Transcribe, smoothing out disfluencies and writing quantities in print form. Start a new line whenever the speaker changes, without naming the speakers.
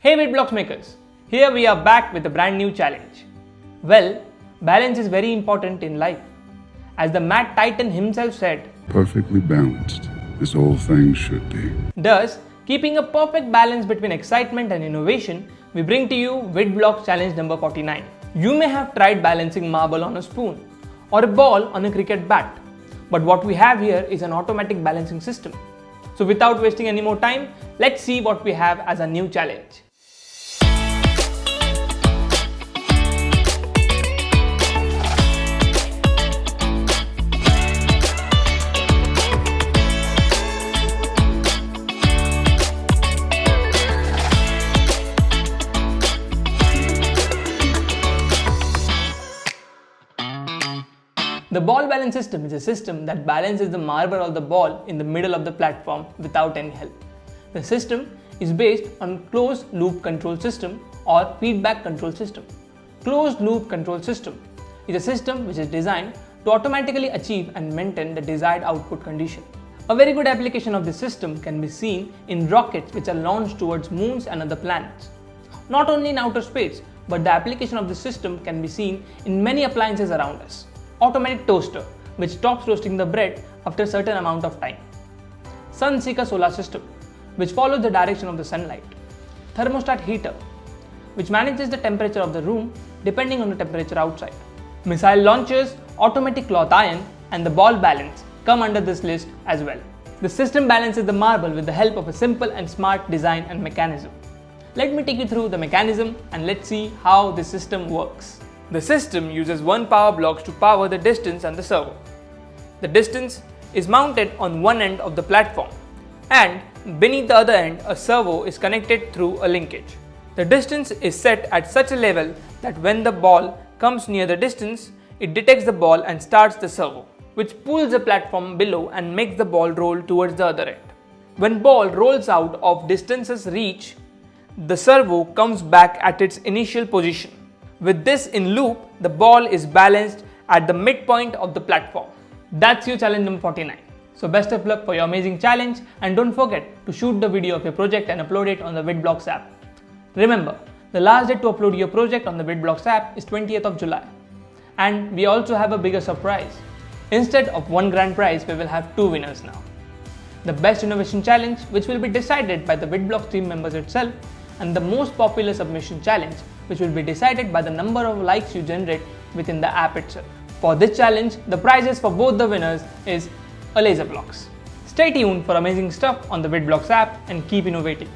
Hey Witblox makers, here we are back with a brand new challenge. Well, balance is very important in life. As the Mad Titan himself said,
perfectly balanced, as all things should be.
Thus, keeping a perfect balance between excitement and innovation, we bring to you Witblox challenge number 49. You may have tried balancing marble on a spoon or a ball on a cricket bat, but what we have here is an automatic balancing system. So without wasting any more time, let's see what we have as a new challenge. The ball balance system is a system that balances the marble or the ball in the middle of the platform without any help. The system is based on closed loop control system or feedback control system. Closed loop control system is a system which is designed to automatically achieve and maintain the desired output condition. A very good application of this system can be seen in rockets which are launched towards moons and other planets. Not only in outer space, but the application of this system can be seen in many appliances around us. Automatic toaster, which stops roasting the bread after a certain amount of time. Sun seeker solar system, which follows the direction of the sunlight. Thermostat heater, which manages the temperature of the room depending on the temperature outside. Missile launchers, automatic cloth iron, and the ball balance come under this list as well. The system balances the marble with the help of a simple and smart design and mechanism. Let me take you through the mechanism and let's see how the system works. The system uses one power block to power the distance and the servo. The distance is mounted on one end of the platform, and beneath the other end a servo is connected through a linkage. The distance is set at such a level that when the ball comes near the distance, it detects the ball and starts the servo, which pulls the platform below and makes the ball roll towards the other end. When ball rolls out of distance's reach, the servo comes back at its initial position. With this in loop, the ball is balanced at the midpoint of the platform. That's your challenge number 49. So best of luck for your amazing challenge, and don't forget to shoot the video of your project and upload it on the Witblox app. Remember, the last day to upload your project on the Witblox app is 20th of July. And we also have a bigger surprise. Instead of one grand prize, we will have two winners now. The best innovation challenge, which will be decided by the Witblox team members itself, and the most popular submission challenge, which will be decided by the number of likes you generate within the app itself. For this challenge, the prizes for both the winners is a laser blocks. Stay tuned for amazing stuff on the Witblox app and keep innovating.